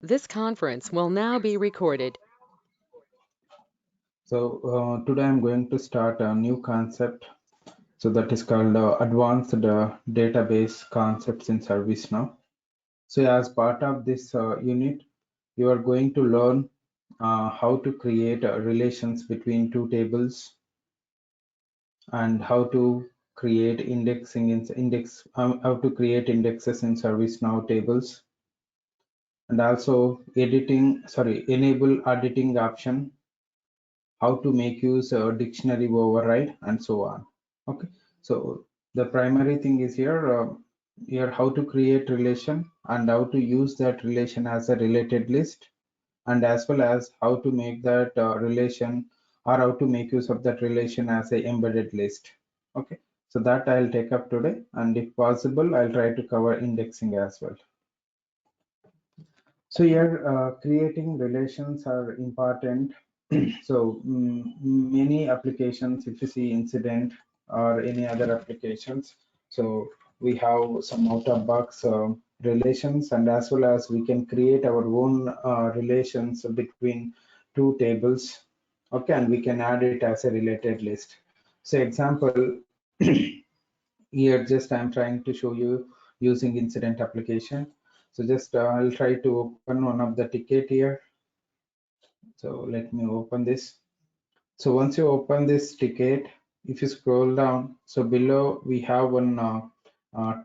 This conference will now be recorded. So today I'm going to start a new concept. So that is called Advanced Database Concepts in ServiceNow. So as part of this unit, you are going to learn how to create relations between two tables and how to create how to create indexes in ServiceNow tables, and also enable editing option, how to make use dictionary override, and so on. Okay, so the primary thing is here how to create relation and how to use that relation as a related list, and as well as how to make that relation, or how to make use of that relation as a embedded list. Okay, so that I'll take up today, and if possible I'll try to cover indexing as well. So here creating relations are important. So many applications, if you see incident or any other applications, so we have some out-of-box relations, and as well as we can create our own relations between two tables. Okay, and we can add it as a related list. So example, here just I'm trying to show you using incident application. So just I'll try to open one of the ticket here. So let me open this. So once you open this ticket, if you scroll down, so below we have one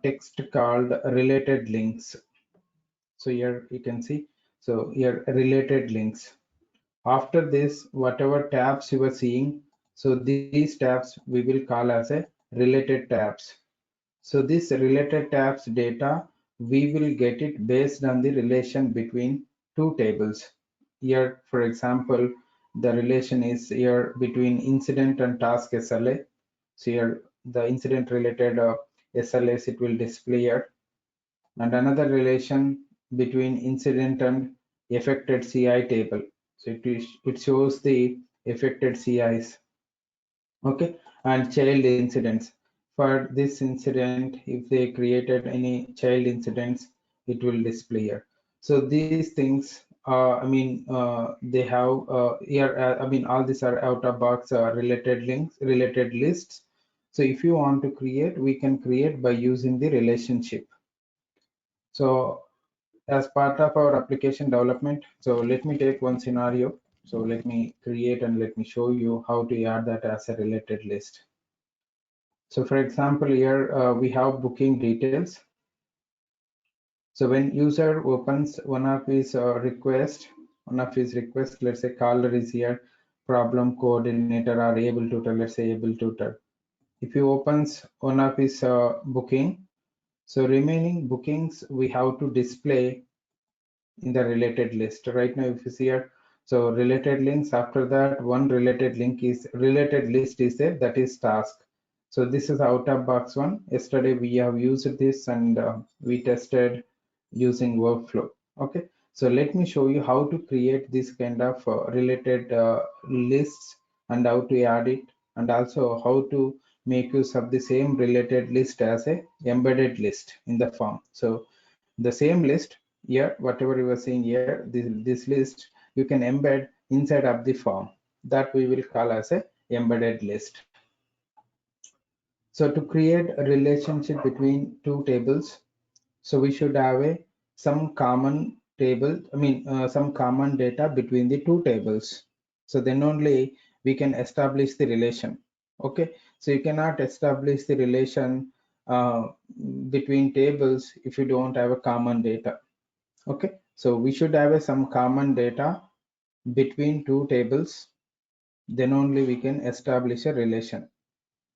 text called related links. So here you can see, so here related links. After this, whatever tabs you are seeing, so these tabs we will call as a related tabs. So this related tabs data, we will get it based on the relation between two tables. Here, for example, the relation is here between incident and task SLA. So here, the incident related SLAs, it will display here. And another relation between incident and affected CI table. So it shows the affected CIs. Okay, and child incidents. For this incident, if they created any child incidents, it will display here. So these things, they have here. All these are out of box related links, related lists. So if you want to create, we can create by using the relationship. So as part of our application development, so let me take one scenario. So let me create and let me show you how to add that as a related list. So for example, here we have booking details. So when user opens one of his requests, let's say caller is here, problem coordinator or able tutor, let's say able tutor. If he opens one of his booking, so remaining bookings we have to display in the related list. Right now, if you see here, so related links, after that one related list is there, that is task. So this is out of box one. Yesterday we have used this, and we tested using workflow. Okay, so let me show you how to create this kind of related lists, and how to add it, and also how to make use of the same related list as a embedded list in the form. So the same list here, whatever you are seeing here, this list you can embed inside of the form, that we will call as a embedded list. So to create a relationship between two tables, so we should have some common some common data between the two tables. So then only we can establish the relation. Okay, so you cannot establish the relation uh, between tables if you don't have a common data. Okay, so we should have some common data between two tables, then only we can establish a relation.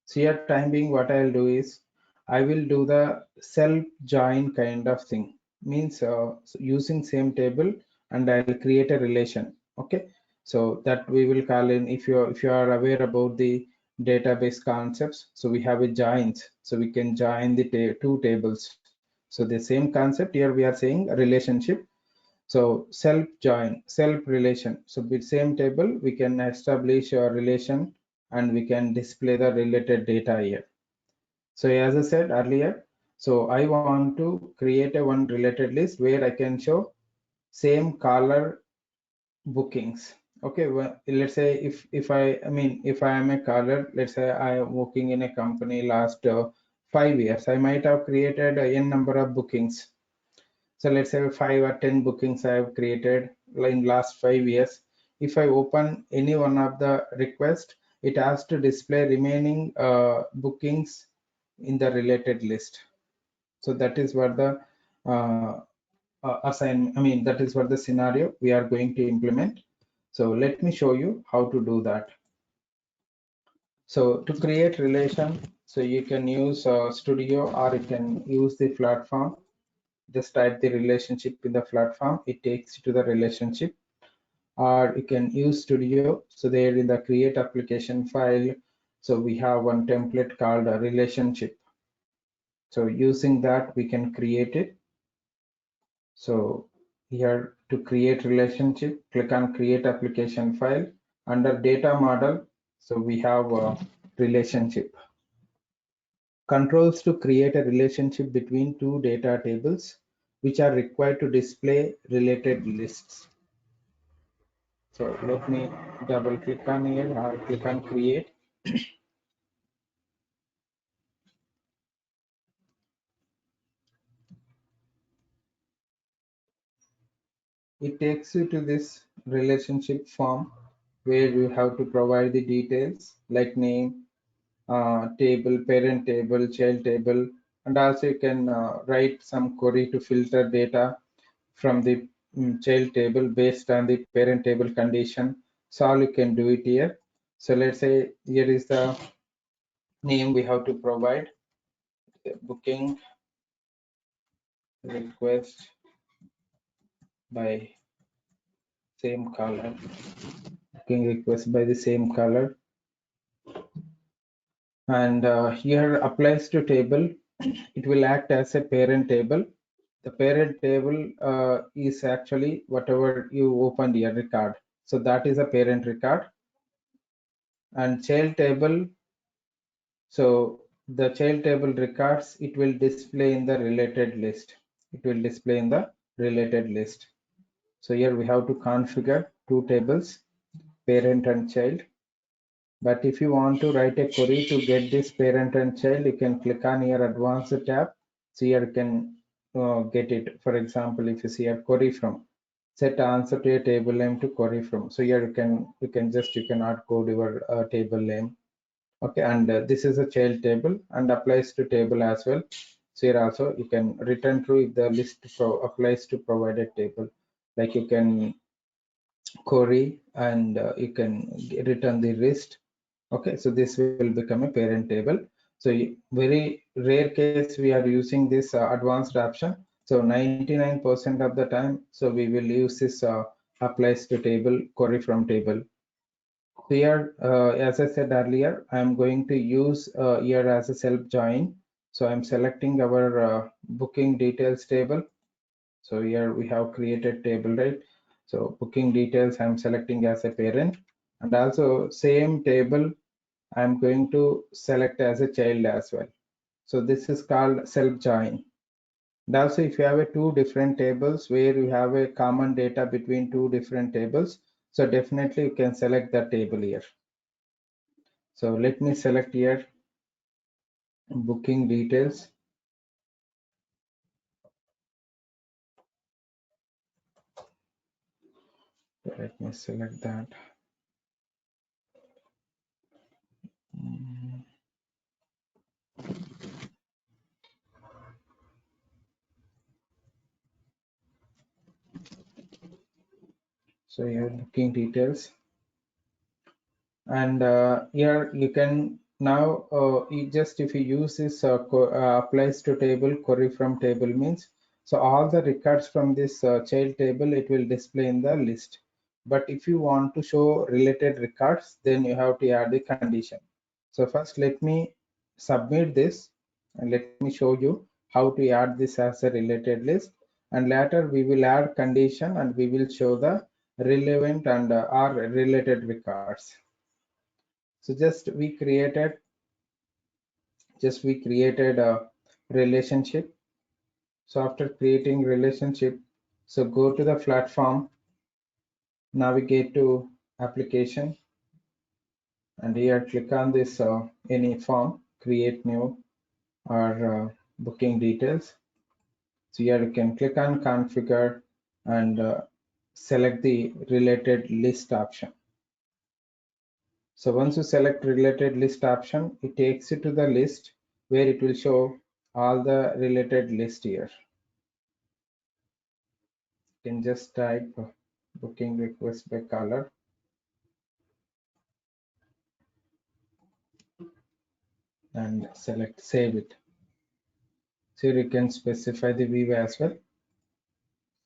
So here time being, what I'll do is I will do the self join kind of thing, means so using same table, and I'll create a relation. Okay, so that we will call in, if you are aware about the database concepts, so we have a joins, so we can join the two tables. So the same concept here we are saying a relationship. So self join, self relation. So with same table, we can establish a relation, and we can display the related data here. So as I said earlier, so I want to create a one related list where I can show same caller bookings. Okay, well, let's say if I am a caller, let's say I am working in a company last 5 years, I might have created a n number of bookings. So let's say 5 or 10 bookings I have created in last 5 years. If I open any one of the request, it has to display remaining bookings in the related list. So that is what the uh, that is what the scenario we are going to implement. So let me show you how to do that. So to create relation, so you can use Studio or you can use the platform. Just type the relationship in the platform, it takes you to the relationship, or you can use Studio. So there in the create application file, so we have one template called a relationship. So using that we can create it. So here to create relationship, click on create application file. Under data model, so we have a relationship. Controls to create a relationship between two data tables which are required to display related lists. So let me double click on here or click on create. It takes you to this relationship form where you have to provide the details like name, table, parent table, child table, and also you can write some query to filter data from the child table based on the parent table condition. So all you can do it here. So let's say here is the name we have to provide, booking request by same color, booking request by the same color, and here applies to table. It will act as a parent table. The parent table is actually whatever you opened your record. So that is a parent record. And child table, so the child table records, it will display in the related list. It will display in the related list. So here we have to configure two tables, parent and child. But if you want to write a query to get this parent and child, you can click on your advanced tab. So here you can get it. For example, if you see a query from, set answer to a table name to query from. So here you cannot code your table name. Okay, and this is a child table and applies to table as well. So here also you can return true if the list applies to provided table. Like you can query and you can return the list. Okay, so this will become a parent table. So very rare case we are using this advanced option. So 99% of the time, so we will use this applies to table, query from table. Here, as I said earlier, I am going to use here as a self join. So I'm selecting our booking details table. So here we have created table, right? So booking details I'm selecting as a parent, and also same table I'm going to select as a child as well. So this is called self join. And also if you have two different tables where you have a common data between two different tables, so definitely you can select that table here. So let me select here booking details. Let me select that. So here booking details, and here you can now if you use this applies to table, query from table means, so all the records from this child table it will display in the list. But if you want to show related records, then you have to add the condition. So first let me submit this and let me show you how to add this as a related list, and later we will add condition and we will show the relevant and or related records. So we created a relationship. So after creating relationship, So go to the platform, navigate to application, and here click on this any form, create new or booking details. So here you can click on configure and select the related list option. So once you select related list option, it takes you to the list where it will show all the related list here. You can just type booking request by color and select save it. So you can specify the view as well.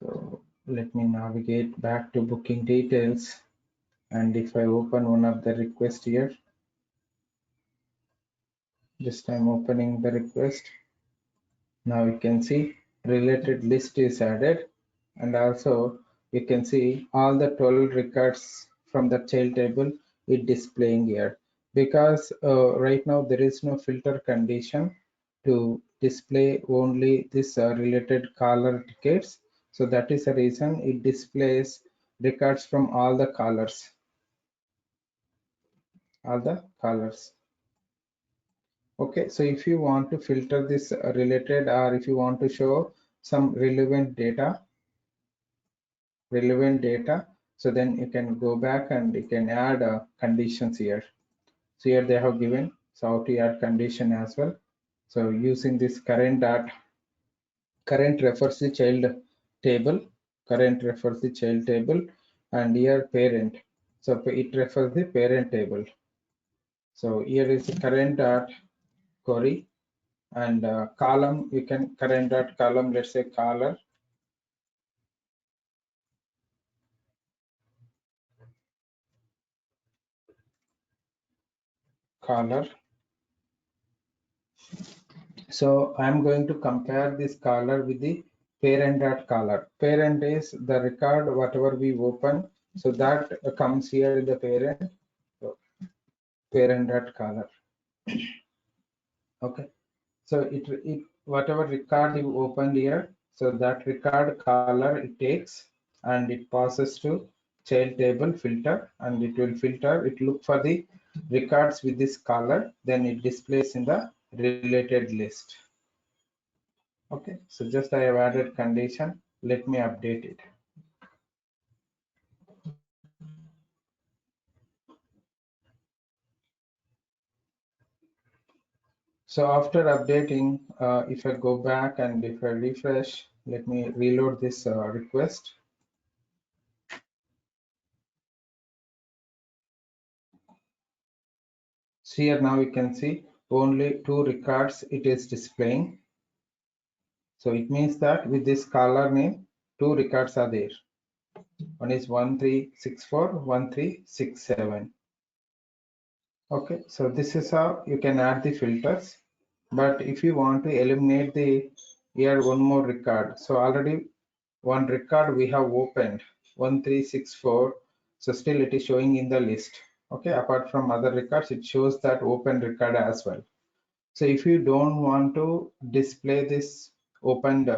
So let me navigate back to booking details, and if I open one of the request here, just I'm opening the request. Now you can see related list is added, and also you can see all the 12 records from the child table is displaying here, because right now there is no filter condition to display only this related caller tickets. So that is the reason it displays records from all the callers, all the callers. Okay, so if you want to filter this related, or if you want to show some relevant data, so then you can go back and you can add conditions here. So here they have given, so how to add condition as well. So using this current refers the child table, current refers the child table, and here parent, so it refers the parent table. So here is the current dot query, and column, you can current dot column, let's say caller, caller. So I'm going to compare this caller with the parent dot caller. Parent is the record whatever we open, so that comes here in the parent. So parent dot caller. Okay. So it whatever record you opened here, so that record caller it takes and it passes to child table filter, and it will filter. It look for the records with this caller, then it displays in the related list. Okay, so just I have added condition. Let me update it. So after updating, if I go back and if I refresh, let me reload this request. So here now you can see only 2 records it is displaying. So it means that with this caller name, 2 records are there. One is 1364, 1367. Okay, so this is how you can add the filters. But if you want to eliminate the here one more record, so already one record we have opened 1364, so still it is showing in the list. Okay, apart from other records, it shows that open record as well. So if you don't want to display this opened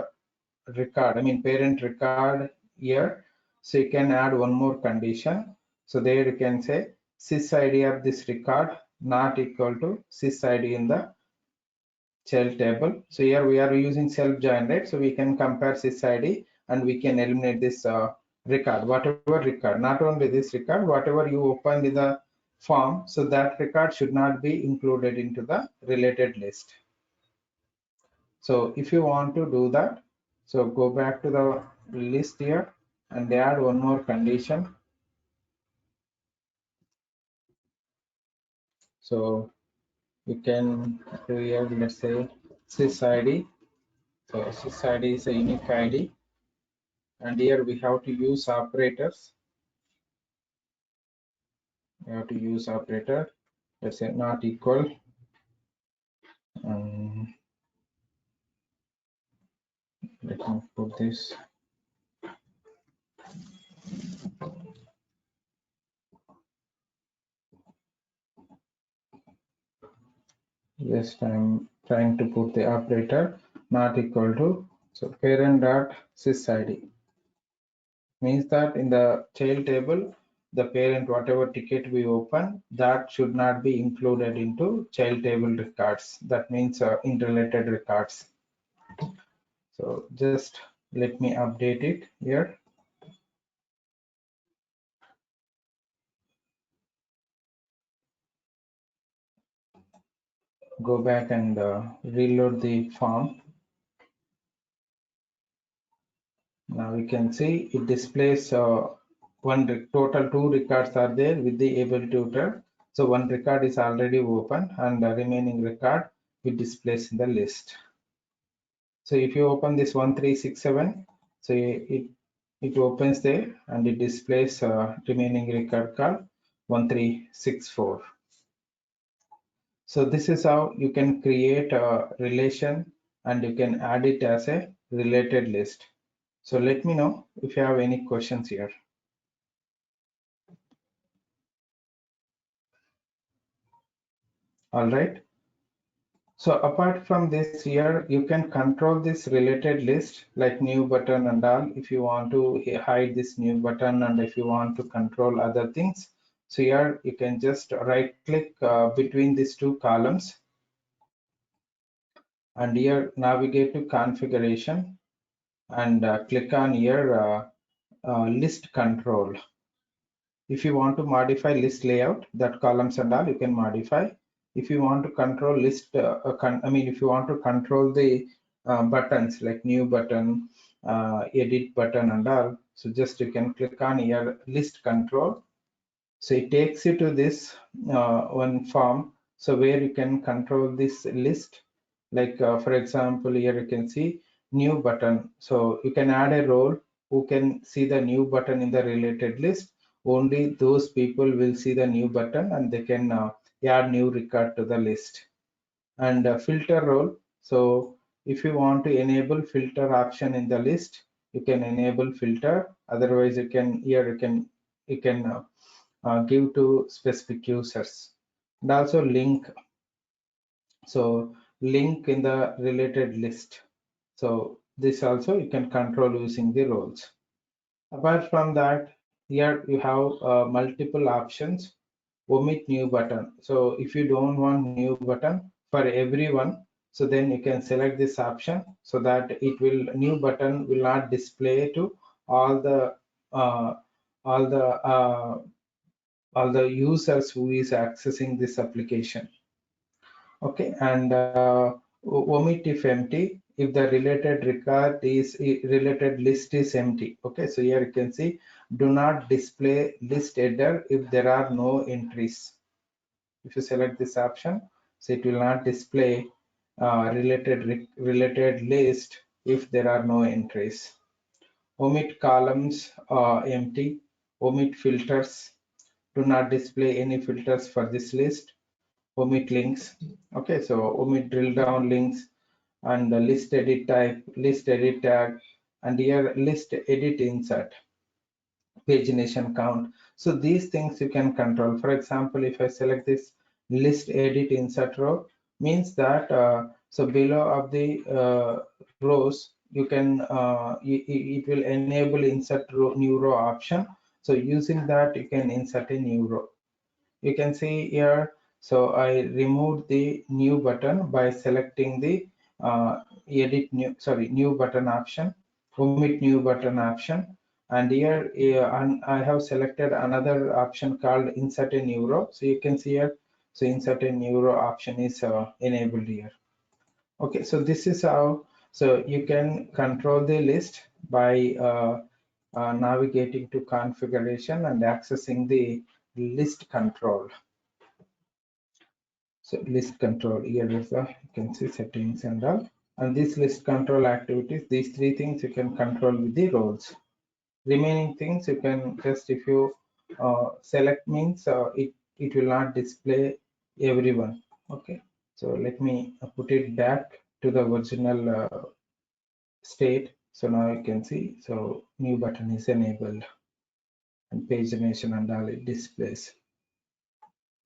record, I mean parent record here, so you can add one more condition. So there you can say sys id of this record not equal to sys id in the child table. So here we are using self generate, so we can compare sys id and we can eliminate this record, whatever record, not only this record, whatever you opened in the form, so that record should not be included into the related list. So if you want to do that, so go back to the list here and add one more condition. So you can do here, let's say sys id. So sys id is a unique id, and here we have to use operators. We have to use operator. Let's say not equal. Let me put this. Yes, I'm trying to put the operator not equal to, so parent dot sys id. Means that in the child table, the parent, whatever ticket we open, that should not be included into child table records. That means interrelated records. So just let me update it here. Go back and reload the form. Now we can see it displays total 2 records are there with the able tutor. So one record is already open and the remaining record it displays in the list. So if you open this 1367, so it opens there and it displays remaining record called 1364. So this is how you can create a relation and you can add it as a related list. So let me know if you have any questions here. All right. So apart from this here, you can control this related list like new button and all. If you want to hide this new button and if you want to control other things. So here you can just right click between these 2 columns and here navigate to configuration and click on here list control. If you want to modify list layout, that columns and all you can modify. If you want to control list, if you want to control the buttons like new button, edit button and all, so just you can click on here list control. So it takes you to this one form. So where you can control this list, like for example, here you can see new button. So you can add a role who can see the new button in the related list. Only those people will see the new button and they can add new record to the list. And filter role. So if you want to enable filter option in the list, you can enable filter. Otherwise, you can here you can give to specific users. And also link. So link in the related list. So this also you can control using the roles. Apart from that, here you have multiple options. Omit new button. So if you don't want new button for everyone, so then you can select this option so that it will new button will not display to all the uh, all the uh, all the users who is accessing this application. Okay, and omit if empty if the related record is related list is empty. Okay, so here you can see do not display list header if there are no entries. If you select this option, so it will not display related list if there are no entries. Omit columns empty. Omit filters. Do not display any filters for this list. Omit links. Okay, so omit drill down links and the list edit type, list edit tag, and here list edit insert, pagination count. So these things you can control. For example, if I select this list edit insert row, means that so below of the rows you can it will enable insert row, new row option. So using that you can insert a new row. You can see here, so I removed the new button by selecting the edit new button option, omit new button option, and here I have selected another option called insert a new row. So you can see here, so insert a new row option is enabled here. Okay, so this is how, so you can control the list by navigating to configuration and accessing the list control. So list control, here is the, you can see settings and all. And this list control activities, these 3 things you can control with the roles. Remaining things you can just, if you select means it will not display everyone. Okay, so let me put it back to the original state. So now you can see, so new button is enabled and pagination and all it displays.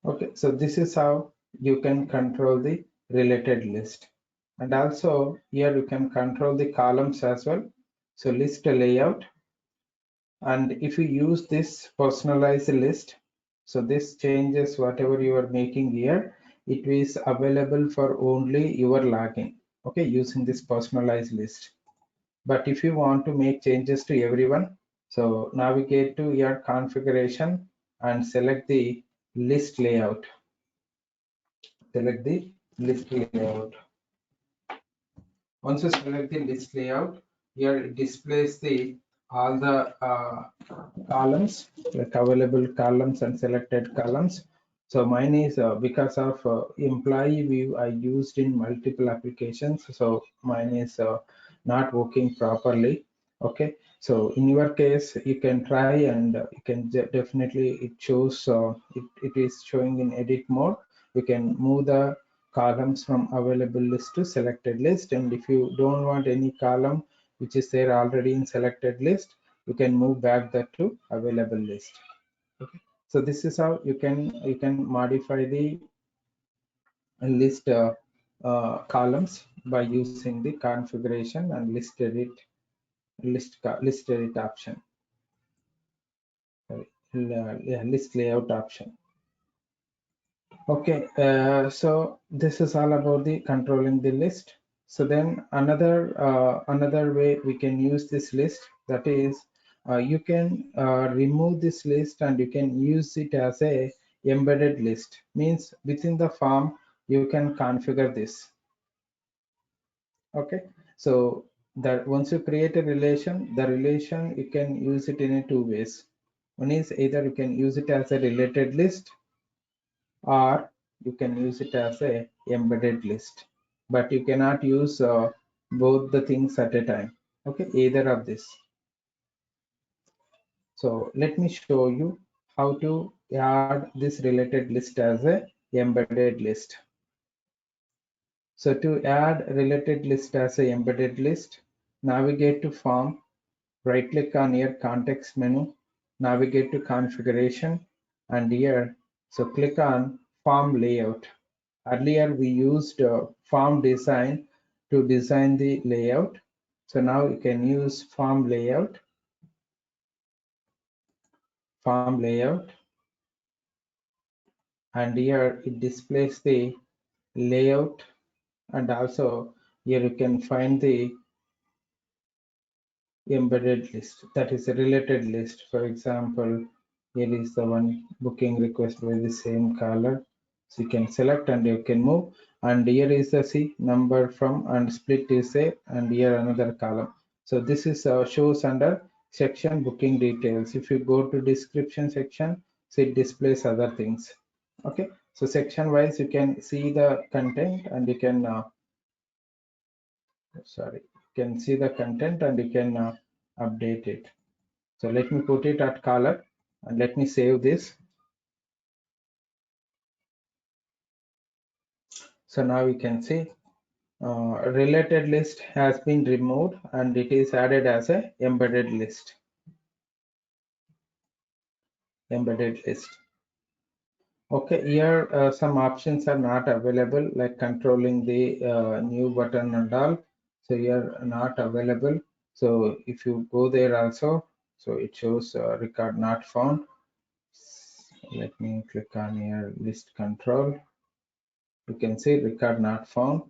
Okay, so this is how you can control the related list. And also here you can control the columns as well. So list layout. And if you use this personalized list, so this changes whatever you are making here, it is available for only your login, okay, using this personalized list. But if you want to make changes to everyone, so navigate to your configuration and select the list layout. Select the list layout. Once you select the list layout, here it displays the all the columns, like available columns and selected columns. So mine is because of employee view I used in multiple applications. So mine is not working properly. Okay. So in your case, you can try and you can definitely it shows it is showing in edit mode. You can move the columns from available list to selected list, and if you don't want any column which is there already in selected list, you can move back that to available list. Okay, so this is how you can modify the list columns by using the configuration and list edit option. Sorry, list layout option. Okay, so this is all about the controlling the list. So then another way we can use this list, that is you can remove this list and you can use it as a embedded list. Means within the form you can configure this. Okay, so that once you create a relation, the relation you can use it in a two ways. One is either you can use it as a related list, or you can use it as a embedded list, but you cannot use both the things at a time. Okay, either of this. So let me show you how to add this related list as a embedded list. So to add related list as a embedded list, navigate to form, right click on your context menu, navigate to configuration, and here so click on form layout. Earlier we used form design to design the layout. So now you can use form layout, and here it displays the layout, and also here you can find the embedded list, that is a related list. For example, here is the one booking request by the same color. So you can select and you can move, and here is the C number from and split is a, and here another column. So this is shows under section booking details. If you go to description section, so it displays other things. Okay, so section wise you can see the content, and you can sorry, you can see the content and you can update it. So let me put it at color and let me save this. So now you can see related list has been removed and it is added as a embedded list. Okay, here some options are not available, like controlling the new button and all. So here not available. So if you go there also, so it shows record not found. Let me click on here list control. You can see record not found.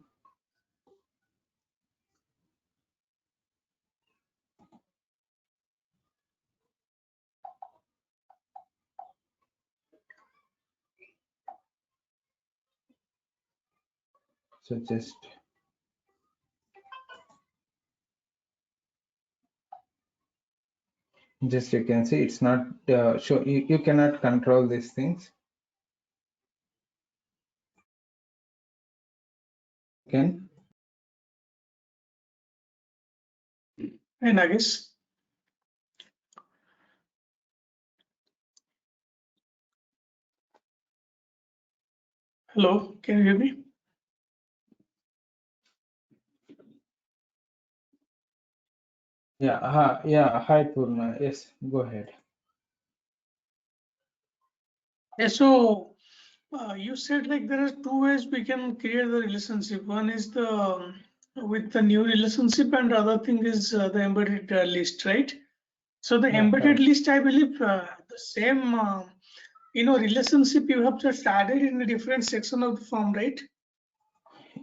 So just you can see it's not show, you cannot control these things. Can Hey, Nagesh. Hello, can you hear me? yeah, hi Purna, yes, go ahead. Yeah, so you said like there are two ways we can create the relationship. One is the with the new relationship, and the other thing is the embedded list, right? So the Yeah, embedded correct. list, I believe, the same relationship you have just added in a different section of the form, right?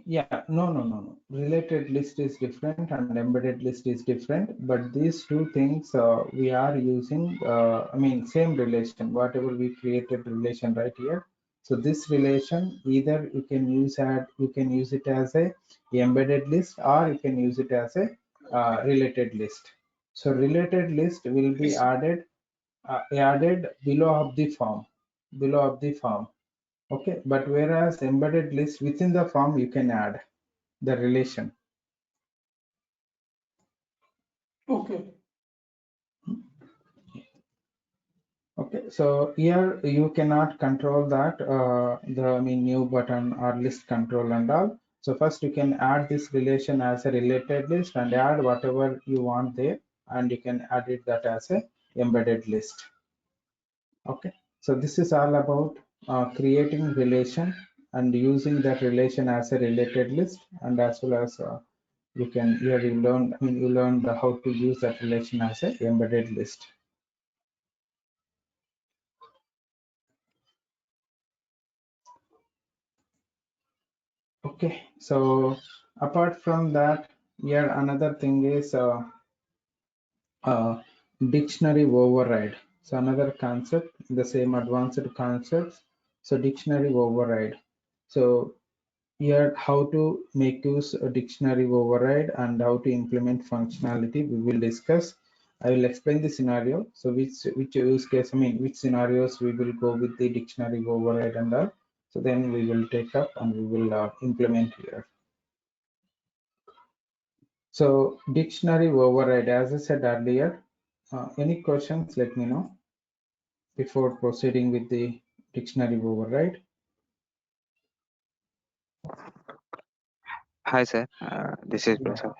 Yeah, no. Related list is different and embedded list is different, but these two things we are using, I mean, same relation, whatever we created relation right here. So this relation, either you can use it as a embedded list, or you can use it as a related list. So related list will be Yes. added below of the form. Okay, but whereas embedded list, within the form you can add the relation. Okay. Okay, so here you cannot control that the new button or list control and all. So first you can add this relation as a related list and add whatever you want there, and you can add it that as a embedded list. Okay, so this is all about creating relation and using that relation as a related list, and as well as you can here you learn you learned how to use that relation as a embedded list. Okay, so apart from that, here another thing is uh, dictionary override. So another concept, the same advanced concepts. So dictionary override. So here how to make use a dictionary override and how to implement functionality we will discuss. I will explain the scenario. So which use case, which scenarios we will go with the dictionary override and all. So then we will take up and we will implement here. So dictionary override, as I said earlier, any questions, let me know before proceeding with the dictionary override. Hi, sir. This is Yeah, Prasad.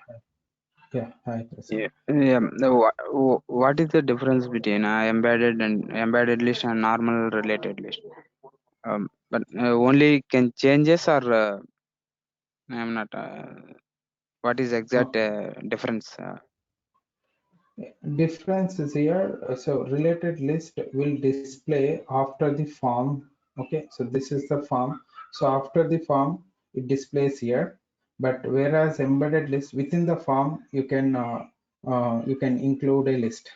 yeah, hi, Prasad. Yeah. What is the difference between embedded list and normal related list? But only can changes or I'm not. What is exact difference? Difference is here. So related list will display after the form. Okay, so this is the form. So after the form, it displays here. But whereas embedded list, within the form, you can include a list.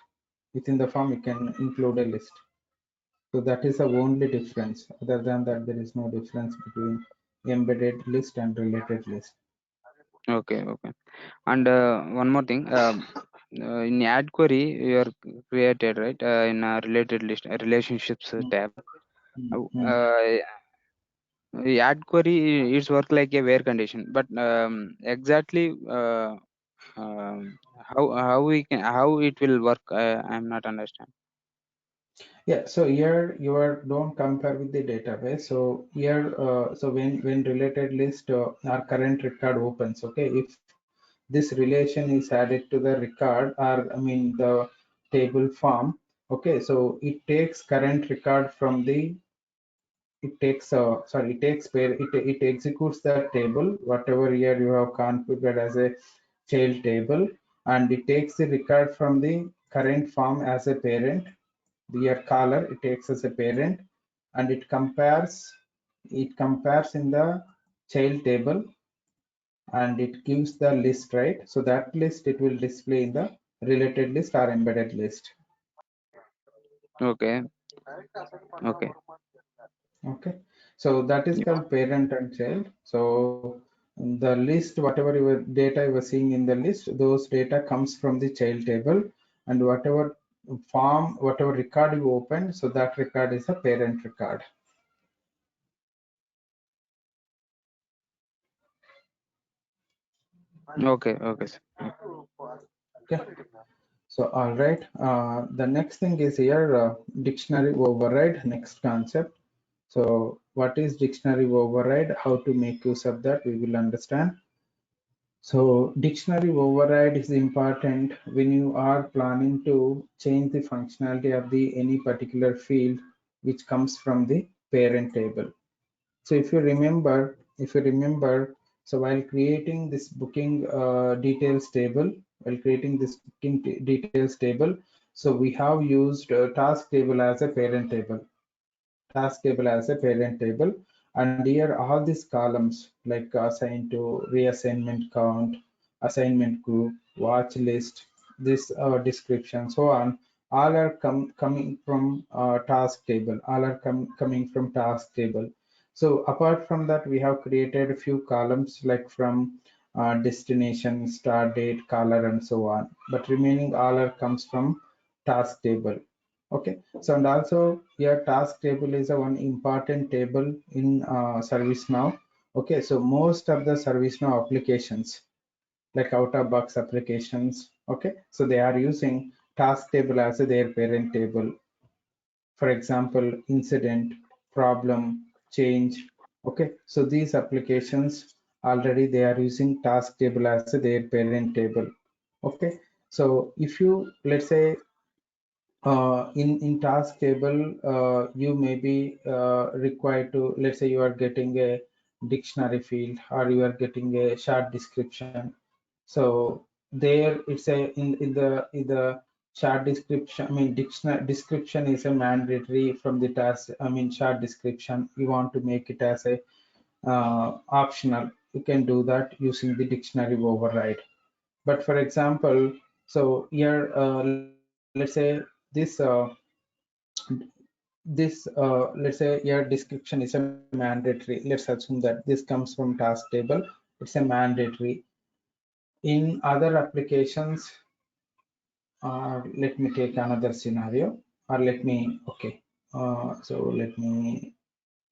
Within the form, you can include a list. So that is the only difference. Other than that, there is no difference between embedded list and related list. Okay, okay. And one more thing. In add query, you are created right in a related list, relationships tab. Mm. Add query it's work like a where condition, but exactly how we can how it will work, I'm not understand. Yeah, so here you are don't compare with the database. So here, so when related list our current record opens, okay, if this relation is added to the record, or the table form, okay, so it takes current record from the it takes it takes it executes the table whatever here you have configured as a child table, and it takes the record from the current form as a parent. The caller it takes as a parent, and it compares in the child table, and it gives the list, right? So that list it will display in the related list or embedded list. Okay, okay. Okay, so that is Yeah. called parent and child. So the list, whatever your data you were seeing in the list, those data comes from the child table, and whatever form, whatever record you open, so that record is a parent record. Okay, okay, sir. Okay, so all right. The next thing is here dictionary override. Next concept. So what is dictionary override? How to make use of that? We will understand. So dictionary override is important when you are planning to change the functionality of the any particular field which comes from the parent table. So if you remember, so while creating this booking details table, So we have used task table as a parent table, task table as a parent table, and here all these columns like assign to, reassignment count, assignment group, watch list, this description, so on, all are coming from task table, all are coming from task table. So apart from that, we have created a few columns like from destination, start date, caller, and so on, but remaining all are comes from task table. Okay, so and also your task table is a one important table in ServiceNow. Okay, so most of the ServiceNow applications, like out of box applications, okay, so they are using task table as their parent table. For example, incident, problem, change. Okay, so these applications already they are using task table as their parent table. Okay, so if you, let's say, in task table, you may be required to, let's say you are getting a dictionary field or you are getting a short description. So there it's a in the short description, I mean dictionary description is a mandatory from the task, I mean short description you want to make it as a optional, you can do that using the dictionary override. But for example, so here let's say this let's say your description is a mandatory, let's assume that this comes from task table, it's a mandatory. In other applications, let me take another scenario, or let me, okay, so let me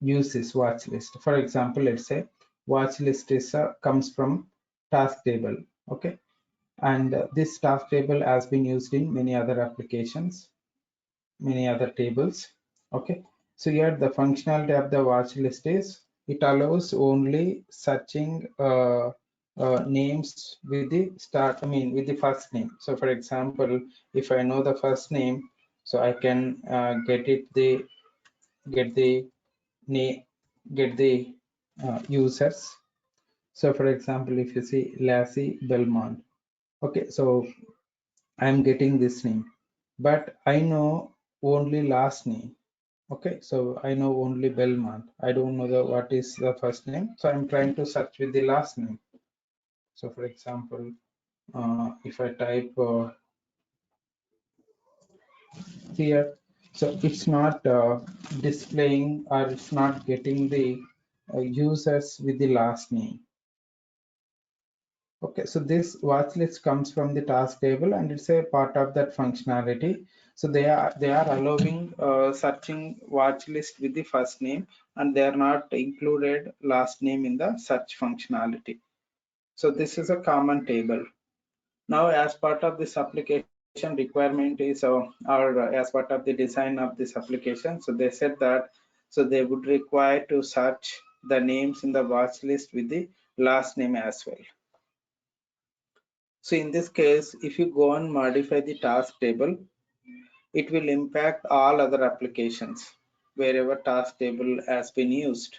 use this watch list. For example, let's say watch list is comes from task table. Okay, and this task table has been used in many other applications, many other tables. Okay, so here the functionality of the watch list is it allows only searching names with the start, I mean with the first name. So for example, if I know the first name, so I can get the name, get the users. So for example, if you see Lassie Belmont, okay, so I'm getting this name, but I know only last name. Okay, so I know only Belmont. I don't know what is the first name. So I'm trying to search with the last name. So for example, if I type here, so it's not displaying or it's not getting the users with the last name. Okay, so this watch list comes from the task table and it's a part of that functionality. So they are allowing searching watch list with the first name, and they are not included last name in the search functionality. So this is a common table. Now, as part of this application requirement is or as part of the design of this application, so they said that so they would require to search the names in the watch list with the last name as well. So in this case, if you go and modify the task table, it will impact all other applications wherever task table has been used.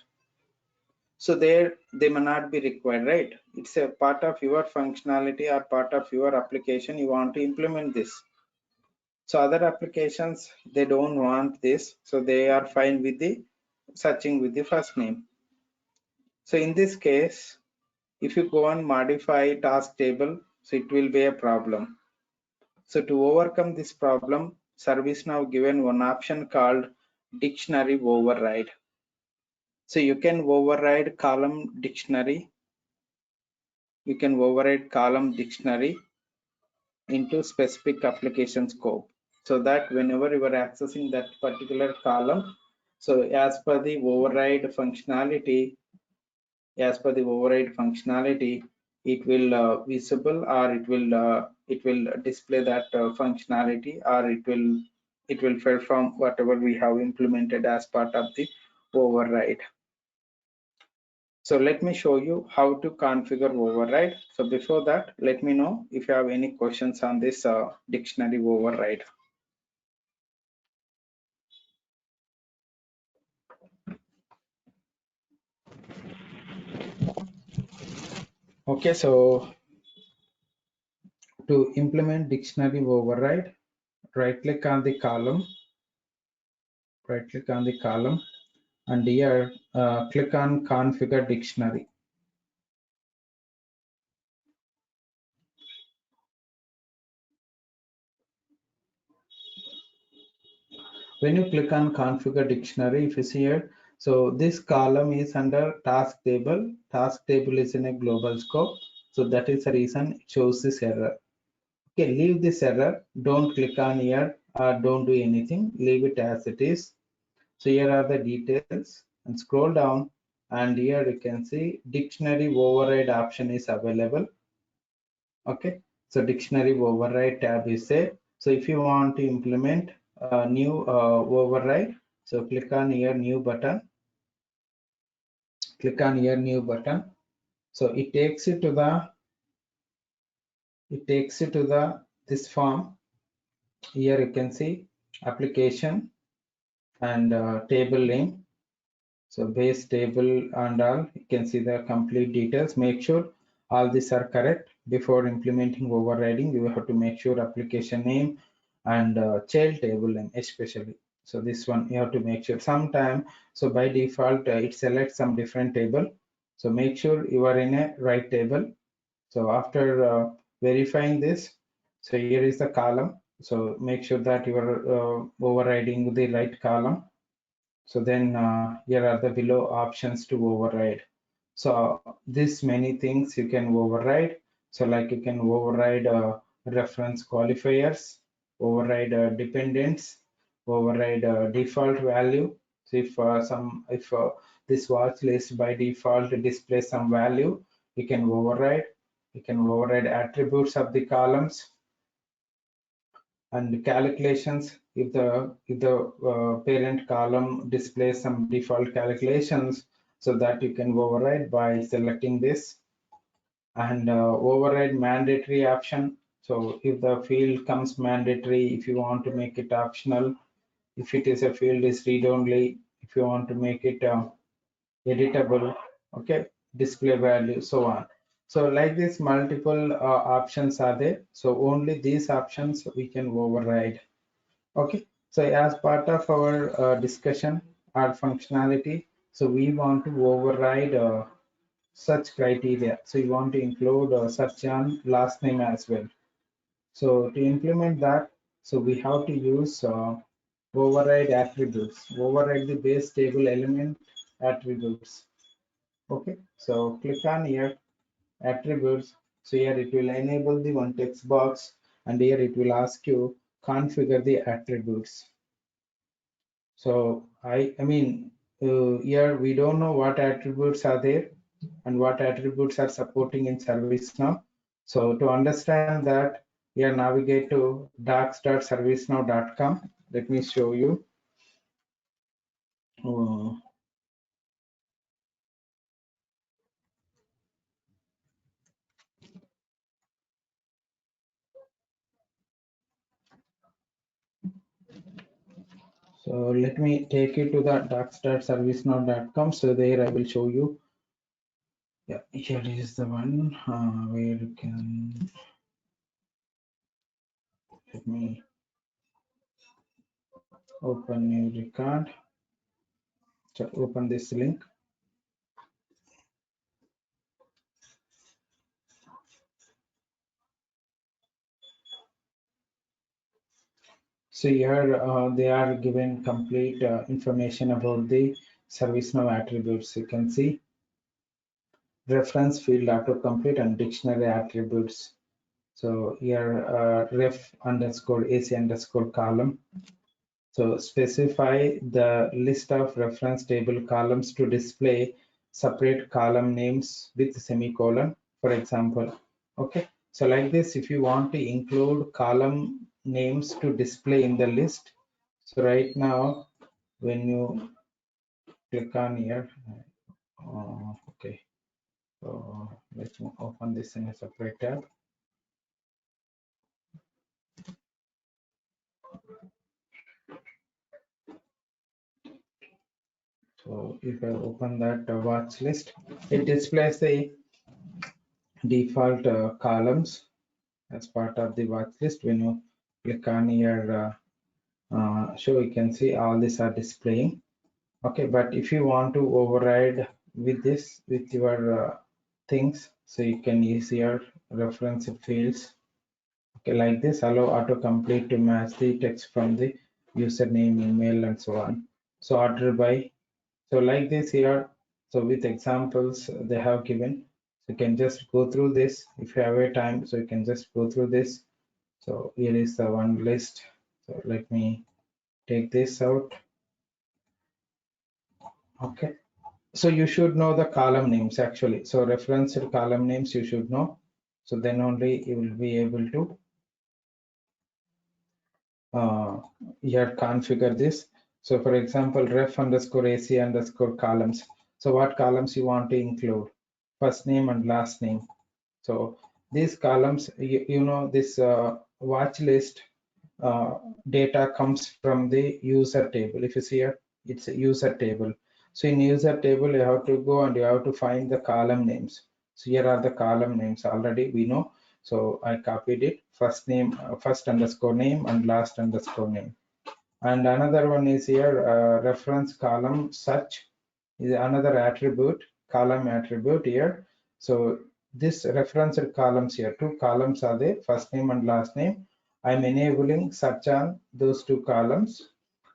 So there they may not be required, right? It's a part of your functionality or part of your application. You want to implement this. So other applications, they don't want this. So they are fine with the searching with the first name. So in this case, if you go and modify task table, so it will be a problem. So to overcome this problem, ServiceNow given one option called dictionary override. So you can override column dictionary. You can override column dictionary into specific application scope, so that whenever you are accessing that particular column, so as per the override functionality, it will visible, or it will display that functionality, or it will perform whatever we have implemented as part of the override. So let me show you how to configure override. So before that, let me know if you have any questions on this dictionary override. Okay, so to implement dictionary override, right click on the column, and here click on configure dictionary. When you click on configure dictionary, if you see here, so this column is under task table. Task table is in a global scope. So that is the reason it shows this error. Okay, leave this error. Don't click on here or don't do anything. Leave it as it is. So here are the details, and scroll down, and here you can see dictionary override option is available. Okay, so dictionary override tab is there. So if you want to implement a new override, so click on here new button, so it takes you to the this form. Here you can see application and table name, so base table and all. You can see the complete details. Make sure all these are correct before implementing overriding. You have to make sure application name and child table name especially. So this one you have to make sure. Sometime, so by default it selects some different table, so make sure you are in a right table. So after verifying this, so here is the column, so make sure that you are overriding the right column. So then here are the below options to override. So this many things you can override. So like you can override reference qualifiers, override dependents, override default value. So if this watch list by default displays some value, you can override. You can override attributes of the columns and calculations. If the parent column displays some default calculations, so that you can override by selecting this. And override mandatory option. So if the field comes mandatory, if you want to make it optional, if it is a field is read only, if you want to make it editable, okay, display value, so on. So like this, multiple options are there. So only these options we can override. Okay, so as part of our discussion or functionality, so we want to override such criteria. So you want to include search on last name as well. So to implement that, so we have to use override attributes, override the base table element attributes. Okay, so click on here attributes. So here it will enable the one text box, and here it will ask you configure the attributes. So I mean here we don't know what attributes are there and what attributes are supporting in ServiceNow. So to understand that, here navigate to docs.servicenow.com. Let me show you. So let me take you to the docs.servicenow.com. So there I will show you. Yeah, here is the one where you can, let me open new record. So open this link. So here they are given complete information about the ServiceNow attributes. You can see reference field autocomplete and dictionary attributes. So here ref underscore AC underscore column. So specify the list of reference table columns to display separate column names with semicolon, for example. Okay, so like this, if you want to include column names to display in the list, so right now when you click on here, okay, so let's open this in a separate tab. So if I open that watch list, it displays the default columns as part of the watch list. When you click on here show, you can see all these are displaying. Okay, but if you want to override with this with your things, so you can use your reference fields. Okay, like this, allow autocomplete to match the text from the username, email, and so on. So order by, so like this here. So with examples they have given, so you can just go through this if you have a time. So you can just go through this. So here is the one list. So let me take this out. Okay. So you should know the column names actually. So referenced column names you should know. So then only you will be able to here configure this. So for example, ref underscore AC underscore columns. So what columns you want to include? First name and last name. So these columns, you know, this watch list data comes from the user table. If you see here, it's a user table. So in user table, you have to go and you have to find the column names. So here are the column names already we know. So I copied it, first name, first underscore name and last underscore name. And another one is here, reference column search is another attribute, column attribute here. So this referenced columns here, two columns are there, first name and last name. I'm enabling search on those two columns,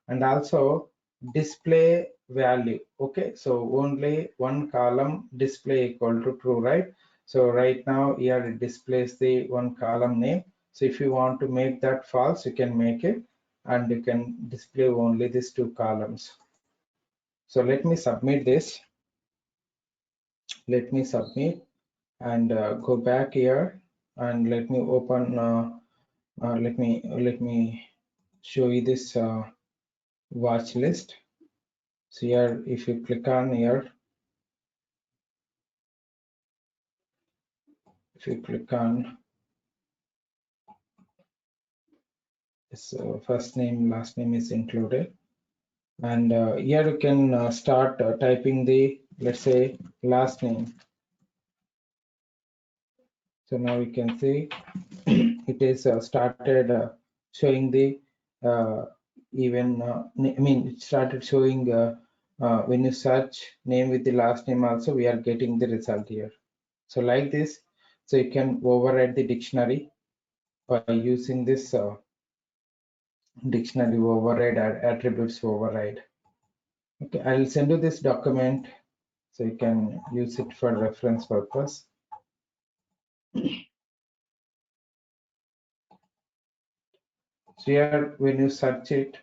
and also display value. Okay, so only one column display equal to true, right? So right now here it displays the one column name. So if you want to make that false, you can make it, and you can display only these two columns. So let me submit this. Let me submit and go back here, and let me open. Let me show you this watch list. So here, if you click on here, if you click on this first name, last name is included, and here you can start typing the, let's say, last name. So now you can see it is started showing the I mean, it started showing when you search name with the last name also, we are getting the result here. So like this, so you can override the dictionary by using this dictionary override attributes override. Okay, I'll send you this document so you can use it for reference purpose. So here, when you search it,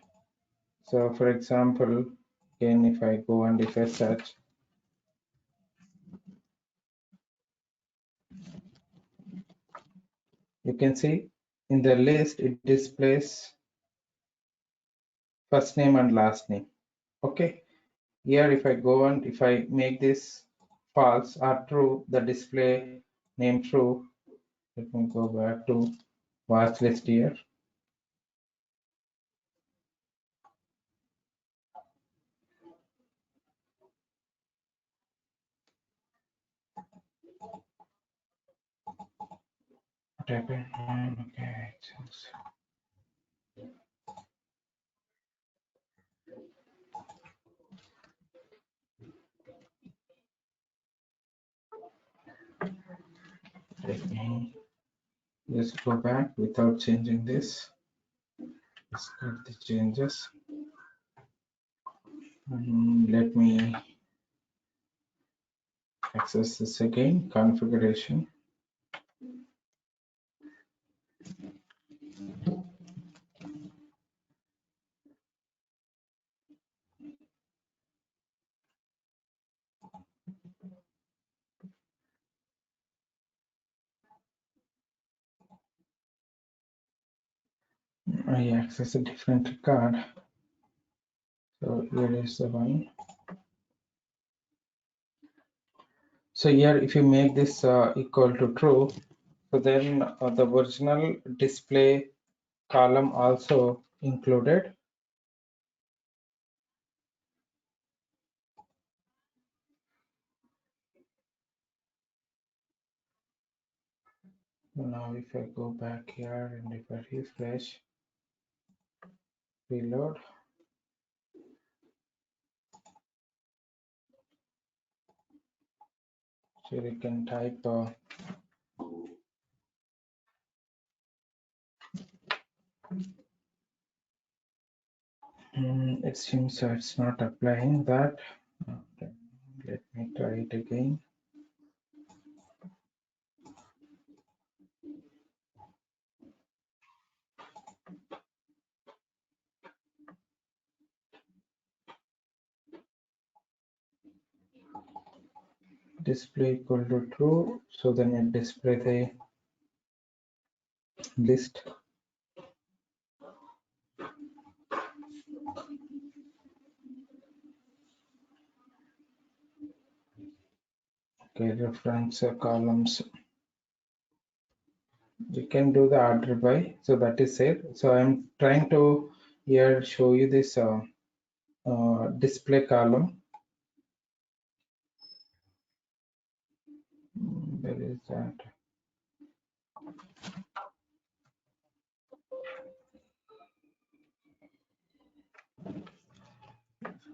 so for example, again, if I go and if I search, you can see in the list it displays first name and last name. Okay, here if I go and if I make this false or true, the display name true. Let me go back to watch list here. Type in, okay. Let me just go back without changing this. Discard the changes. Let me access this again, configuration. I access a different record. So here is the one. So here, if you make this equal to true, so then the original display column also included. Now, if I go back here and if I refresh, reload. So you can type it seems it's not applying that. Okay, let me try it again. Display equal to true, so then it display the list. Okay, reference columns. You can do the order by, so that is it. So I'm trying to here show you this display column. Where is that?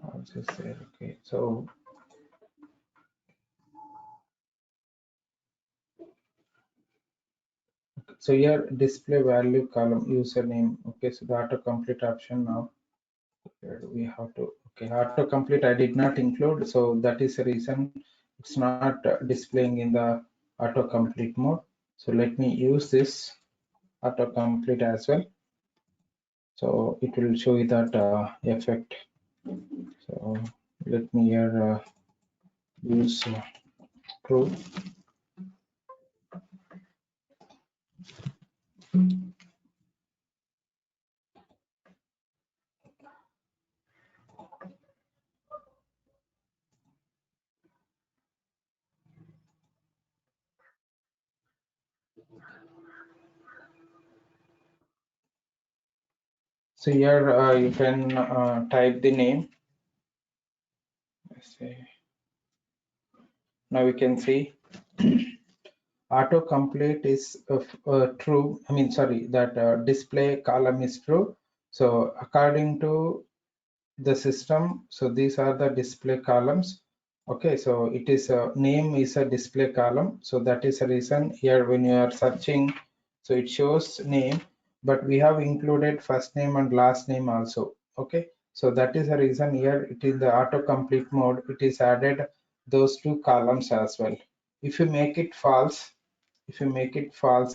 I'll just say, okay, so here display value column username. Okay, so the autocomplete option now. Here we have to, okay, autocomplete I did not include, so that is the reason it's not displaying in the autocomplete mode. So let me use this autocomplete as well. So it will show you that effect. So let me here use true. So here you can type the name. Let's say. Now we can see autocomplete is true. I mean, sorry, that display column is true. So according to the system, so these are the display columns. Okay, so it is a name is a display column. So that is the reason here when you are searching, so it shows name, but we have included first name and last name also. Okay, so that is the reason here it is the autocomplete mode. It is added those two columns as well. If you make it false,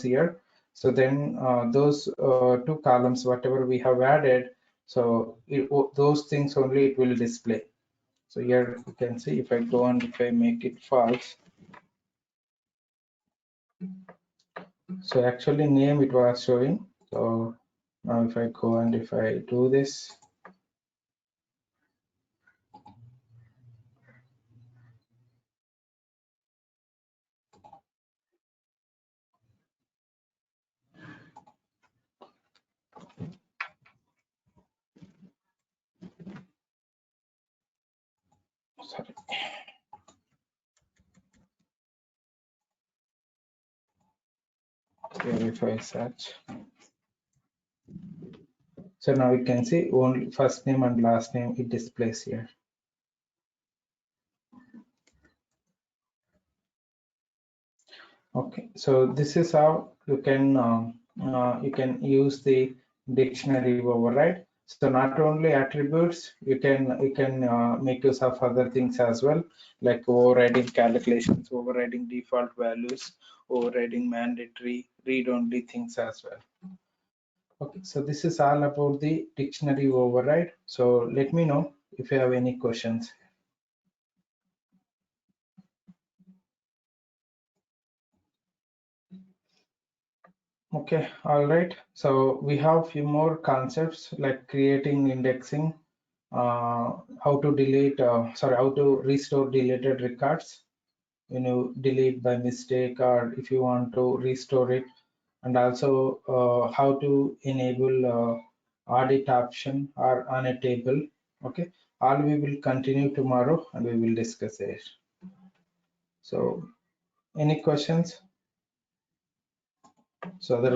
here, so then those two columns whatever we have added, so those things only it will display. So here you can see if I go and if I make it false, so actually name it was showing. So now if I go and if I do this, sorry, here if I search, so now you can see only first name and last name it displays here. Okay, so this is how you can use the dictionary override. So not only attributes, you can make use of other things as well, like overriding calculations, overriding default values, overriding mandatory read-only things as well. Okay, so this is all about the dictionary override. So let me know if you have any questions. Okay, all right. So we have few more concepts like creating indexing, how to delete, how to restore deleted records, delete by mistake, or if you want to restore it, and also how to enable audit option or on a table. Okay, all we will continue tomorrow and we will discuss it. So any questions? So